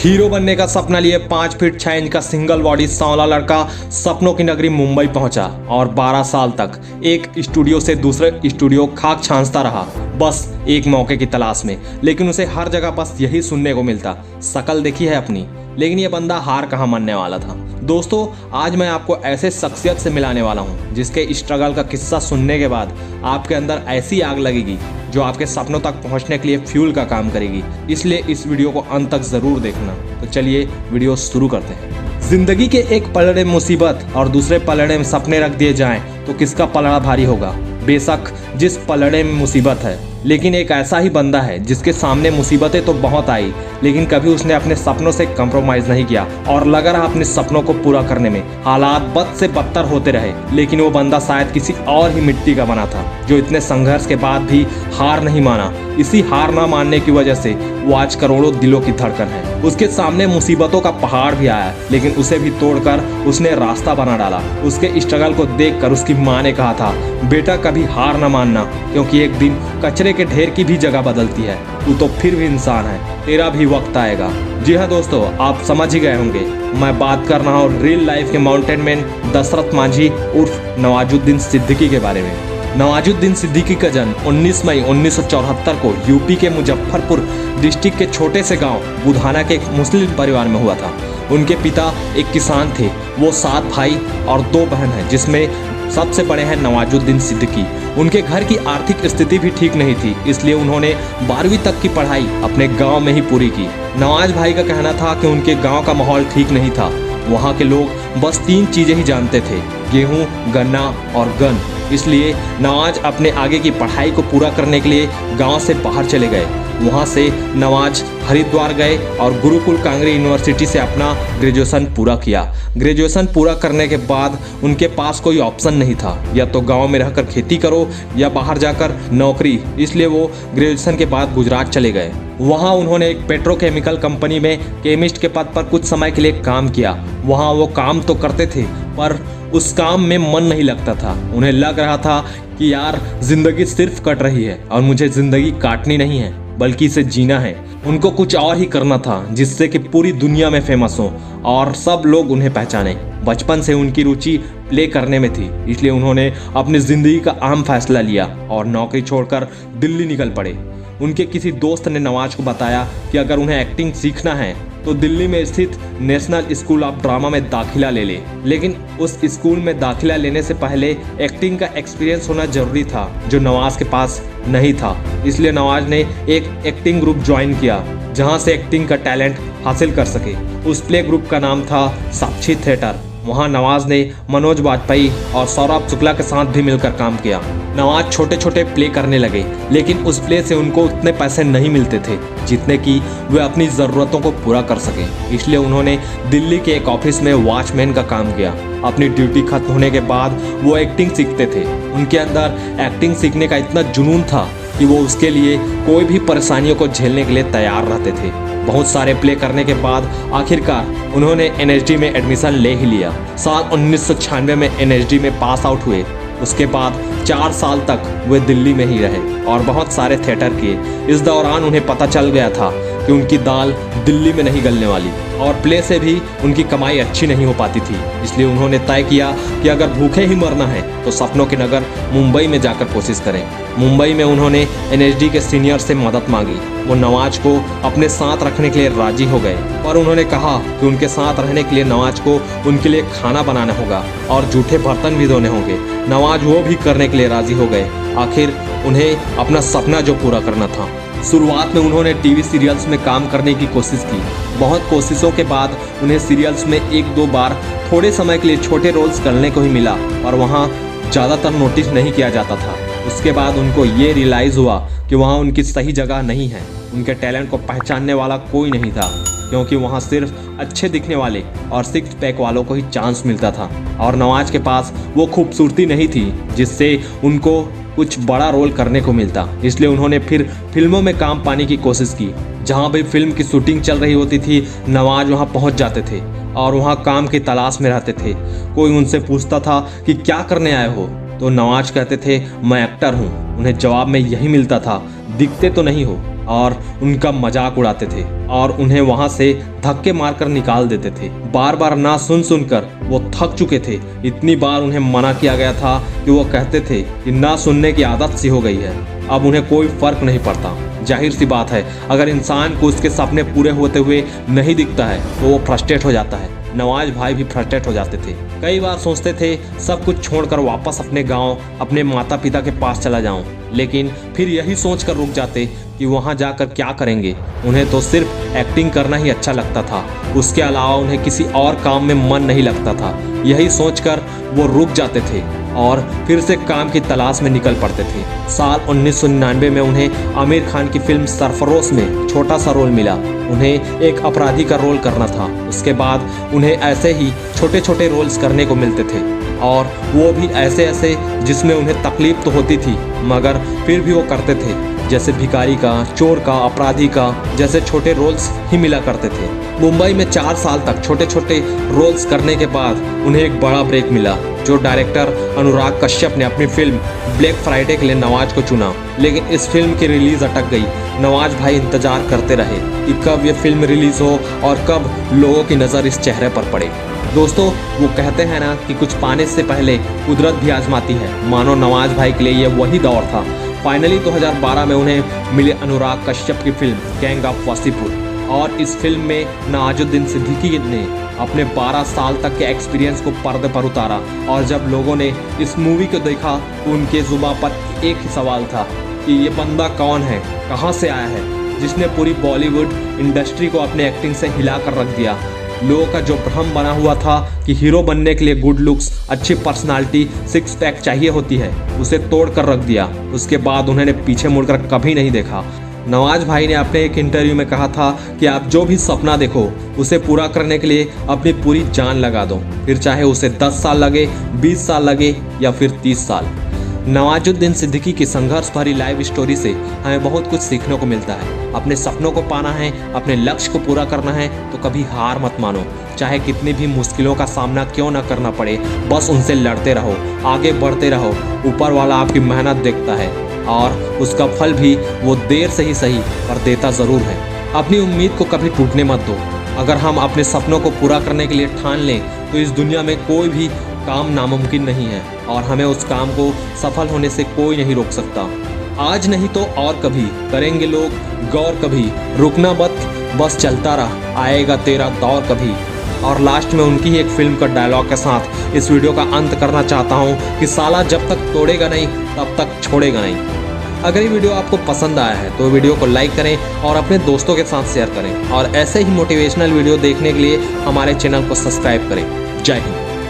Hero बनने का सपना लिए 5 फीट 6 इंच का सिंगल बॉडी सांवला लड़का सपनों की नगरी मुंबई पहुंचा और 12 साल तक एक स्टूडियो से दूसरे स्टूडियो खाक छानता रहा, बस एक मौके की तलाश में। लेकिन उसे हर जगह बस यही सुनने को मिलता, शकल देखी है अपनी। लेकिन ये बंदा हार कहाँ मानने वाला था। दोस्तों, आज मैं आपको ऐसे शख्सियत से मिलाने वाला हूँ जिसके स्ट्रगल का किस्सा सुनने के बाद आपके अंदर ऐसी आग लगेगी जो आपके सपनों तक पहुँचने के लिए फ्यूल का काम करेगी। इसलिए इस वीडियो को अंत तक जरूर देखना। तो चलिए वीडियो शुरू करते हैं। जिंदगी के एक पलड़े में मुसीबत और दूसरे पलड़े में सपने रख दिए जाएं तो किसका पलड़ा भारी होगा। बेशक जिस पलड़े में मुसीबत है, लेकिन एक ऐसा ही बंदा है जिसके सामने मुसीबतें तो बहुत आई, लेकिन कभी उसने अपने सपनों से कंप्रोमाइज नहीं किया और लगा रहा अपने सपनों को पूरा करने में। हालात बद से बदतर होते रहे, लेकिन वो बंदा शायद किसी और ही मिट्टी का बना था जो इतने संघर्ष के बाद भी हार नहीं माना। इसी हार ना मानने की वजह से वो आज करोड़ों दिलों की धड़कन है। उसके सामने मुसीबतों का पहाड़ भी आया, लेकिन उसे भी तोड़कर उसने रास्ता बना डाला। उसके स्ट्रगल को देखकर उसकी माँ ने कहा था, बेटा कभी हार ना मानना, क्योंकि एक दिन कचरे के ढेर की भी जगह बदलती है। तू तो फिर भी इंसान है, तेरा भी वक्त आएगा। जी हाँ दोस्तों, आप समझ ही गए होंगे मैं बात कर रहा हूँ रियल लाइफ के माउंटेन मैन दशरथ मांझी उर्फ नवाजुद्दीन सिद्दीकी के बारे में। नवाजुद्दीन सिद्दीकी का जन्म 19 मई 1974 को यूपी के मुजफ्फरपुर डिस्ट्रिक्ट के छोटे से गांव बुधाना के एक मुस्लिम परिवार में हुआ था। उनके पिता एक किसान थे। वो 7 भाई और 2 बहन हैं, जिसमें सबसे बड़े हैं नवाजुद्दीन सिद्दीकी। उनके घर की आर्थिक स्थिति भी ठीक नहीं थी, इसलिए उन्होंने 12वीं तक की पढ़ाई अपने गांव में ही पूरी की। नवाज भाई का कहना था कि उनके गांव का माहौल ठीक नहीं था। वहाँ के लोग बस 3 चीजें ही जानते थे, गेहूं, गन्ना और गन। इसलिए नवाज अपने आगे की पढ़ाई को पूरा करने के लिए गांव से बाहर चले गए। वहां से नवाज हरिद्वार गए और गुरुकुल कांगड़ी यूनिवर्सिटी से अपना ग्रेजुएशन पूरा किया। ग्रेजुएशन पूरा करने के बाद उनके पास कोई ऑप्शन नहीं था, या तो गांव में रहकर खेती करो या बाहर जाकर नौकरी। इसलिए वो ग्रेजुएशन के बाद गुजरात चले गए। वहाँ उन्होंने एक पेट्रोकेमिकल कंपनी में केमिस्ट के पद पर कुछ समय के लिए काम किया। वहाँ वो काम तो करते थे, पर उस काम में मन नहीं लगता था। उन्हें लग रहा था कि यार जिंदगी सिर्फ कट रही है और मुझे जिंदगी काटनी नहीं है, बल्कि इसे जीना है। उनको कुछ और ही करना था जिससे कि पूरी दुनिया में फेमस हो और सब लोग उन्हें पहचाने। बचपन से उनकी रुचि प्ले करने में थी, इसलिए उन्होंने अपनी जिंदगी का अहम फैसला लिया और नौकरी छोड़कर दिल्ली निकल पड़े। उनके किसी दोस्त ने नवाज को बताया कि अगर उन्हें एक्टिंग सीखना है तो दिल्ली में स्थित नेशनल स्कूल ऑफ ड्रामा में दाखिला ले ले। लेकिन उस स्कूल में दाखिला लेने से पहले एक्टिंग का एक्सपीरियंस होना जरूरी था, जो नवाज के पास नहीं था। इसलिए नवाज ने एक एक्टिंग ग्रुप ज्वाइन किया जहां से एक्टिंग का टैलेंट हासिल कर सके। उस प्ले ग्रुप का नाम था साक्षी थिएटर। वहां नवाज ने मनोज वाजपेयी और सौरभ शुक्ला के साथ भी मिलकर काम किया। नवाज छोटे छोटे प्ले करने लगे, लेकिन उस प्ले से उनको उतने पैसे नहीं मिलते थे जितने कि वे अपनी ज़रूरतों को पूरा कर सके। इसलिए उन्होंने दिल्ली के एक ऑफिस में वॉचमैन का काम किया। अपनी ड्यूटी खत्म होने के बाद वो एक्टिंग सीखते थे। उनके अंदर एक्टिंग सीखने का इतना जुनून था कि वो उसके लिए कोई भी परेशानियों को झेलने के लिए तैयार रहते थे। बहुत सारे प्ले करने के बाद आखिरकार उन्होंने एनएसडी में एडमिशन ले ही लिया। साल 1996 में एनएसडी में पास आउट हुए। उसके बाद 4 साल तक वे दिल्ली में ही रहे और बहुत सारे थिएटर किए। इस दौरान उन्हें पता चल गया था कि उनकी दाल दिल्ली में नहीं गलने वाली और प्ले से भी उनकी कमाई अच्छी नहीं हो पाती थी। इसलिए उन्होंने तय किया कि अगर भूखे ही मरना है तो सपनों की नगर मुंबई में जाकर कोशिश करें। मुंबई में उन्होंने एनएसडी के सीनियर से मदद मांगी। वो नवाज को अपने साथ रखने के लिए राजी हो गए, पर उन्होंने कहा कि उनके साथ रहने के लिए नवाज को उनके लिए खाना बनाना होगा और जूठे बर्तन भी धोने होंगे। नवाज वो भी करने के लिए राजी हो गए। आखिर उन्हें अपना सपना जो पूरा करना था। शुरुआत में उन्होंने टीवी सीरियल्स में काम करने की कोशिश की। बहुत कोशिशों के बाद उन्हें सीरियल्स में 1-2 बार थोड़े समय के लिए छोटे रोल्स करने को ही मिला, और वहाँ ज़्यादातर नोटिस नहीं किया जाता था। उसके बाद उनको ये रियलाइज़ हुआ कि वहाँ उनकी सही जगह नहीं है। उनके टैलेंट को पहचानने वाला कोई नहीं था, क्योंकि वहाँ सिर्फ अच्छे दिखने वाले और 6 पैक वालों को ही चांस मिलता था। और नवाज के पास वो खूबसूरती नहीं थी जिससे उनको कुछ बड़ा रोल करने को मिलता। इसलिए उन्होंने फिर फिल्मों में काम पाने की कोशिश की। जहाँ भी फिल्म की शूटिंग चल रही होती थी, नवाज वहाँ पहुँच जाते थे और वहाँ काम की तलाश में रहते थे। कोई उनसे पूछता था कि क्या करने आए हो, तो नवाज कहते थे मैं एक्टर हूँ। उन्हें जवाब में यही मिलता था, दिखते तो नहीं हो और उनका मजाक उड़ाते थे और उन्हें वहां से धक्के मारकर निकाल देते थे। बार बार ना सुन सुनकर वो थक चुके थे। इतनी बार उन्हें मना किया गया था कि वो कहते थे कि ना सुनने की आदत सी हो गई है, अब उन्हें कोई फर्क नहीं पड़ता। जाहिर सी बात है, अगर इंसान को उसके सपने पूरे होते हुए नहीं दिखता है तो वो फ्रस्ट्रेट हो जाता है। नवाज भाई भी फ्रस्ट्रेट हो जाते थे। कई बार सोचते थे सब कुछ छोड़कर वापस अपने गांव, अपने माता पिता के पास चला जाऊं, लेकिन फिर यही सोचकर रुक जाते कि वहां जाकर क्या करेंगे। उन्हें तो सिर्फ एक्टिंग करना ही अच्छा लगता था, उसके अलावा उन्हें किसी और काम में मन नहीं लगता था। यही सोचकर वो रुक जाते थे और फिर से काम की तलाश में निकल पड़ते थे। साल 1999 में उन्हें आमिर खान की फिल्म सरफरोश में छोटा सा रोल मिला। उन्हें एक अपराधी का रोल करना था। उसके बाद उन्हें ऐसे ही छोटे छोटे रोल्स करने को मिलते थे और वो भी ऐसे ऐसे जिसमें उन्हें तकलीफ तो होती थी मगर फिर भी वो करते थे। जैसे भिखारी का, चोर का, अपराधी का जैसे छोटे रोल्स ही मिला करते थे। मुंबई में 4 साल तक छोटे छोटे रोल्स करने के बाद उन्हें एक बड़ा ब्रेक मिला, जो डायरेक्टर अनुराग कश्यप ने अपनी फिल्म ब्लैक फ्राइडे के लिए नवाज को चुना। लेकिन इस फिल्म की रिलीज अटक गई। नवाज भाई इंतजार करते रहे कि कब ये फिल्म रिलीज हो और कब लोगों की नज़र इस चेहरे पर पड़े। दोस्तों, वो कहते हैं ना कि कुछ पाने से पहले कुदरत भी आजमाती है। मानो नवाज भाई के लिए ये वही दौर था। फाइनली 2012 में उन्हें मिले अनुराग कश्यप की फिल्म गैंग ऑफ वासेपुर, और इस फिल्म में नवाजुद्दीन सिद्दीकी ने अपने 12 साल तक के एक्सपीरियंस को पर्दे पर उतारा। और जब लोगों ने इस मूवी को देखा तो उनके जुबान पर एक ही सवाल था कि ये बंदा कौन है, कहाँ से आया है, जिसने पूरी बॉलीवुड इंडस्ट्री को अपने एक्टिंग से हिलाकर रख दिया। लोगों का जो भ्रम बना हुआ था कि हीरो बनने के लिए गुड लुक्स, अच्छी पर्सनालिटी, 6 पैक चाहिए होती है, उसे तोड़ कर रख दिया। उसके बाद उन्होंने पीछे मुड़कर कभी नहीं देखा। नवाज भाई ने अपने एक इंटरव्यू में कहा था कि आप जो भी सपना देखो उसे पूरा करने के लिए अपनी पूरी जान लगा दो, फिर चाहे उसे 10 साल लगे, 20 साल लगे या फिर 30 साल। नवाजुद्दीन सिद्दीकी की संघर्ष भरी लाइव स्टोरी से हमें बहुत कुछ सीखने को मिलता है। अपने सपनों को पाना है, अपने लक्ष्य को पूरा करना है तो कभी हार मत मानो। चाहे कितनी भी मुश्किलों का सामना क्यों ना करना पड़े, बस उनसे लड़ते रहो, आगे बढ़ते रहो। ऊपर वाला आपकी मेहनत देखता है और उसका फल भी वो देर से ही सही पर देता ज़रूर है। अपनी उम्मीद को कभी टूटने मत दो। अगर हम अपने सपनों को पूरा करने के लिए ठान लें तो इस दुनिया में कोई भी काम नामुमकिन नहीं है और हमें उस काम को सफल होने से कोई नहीं रोक सकता। आज नहीं तो और कभी करेंगे लोग गौर, कभी रुकना मत, बस चलता रह, आएगा तेरा दौर कभी। और लास्ट में उनकी ही एक फिल्म का डायलॉग के साथ इस वीडियो का अंत करना चाहता हूँ कि साला जब तक तोड़ेगा नहीं तब तक छोड़ेगा नहीं। अगर ये वीडियो आपको पसंद आया है तो वीडियो को लाइक करें और अपने दोस्तों के साथ शेयर करें और ऐसे ही मोटिवेशनल वीडियो देखने के लिए हमारे चैनल को सब्सक्राइब करें। जय हिंद।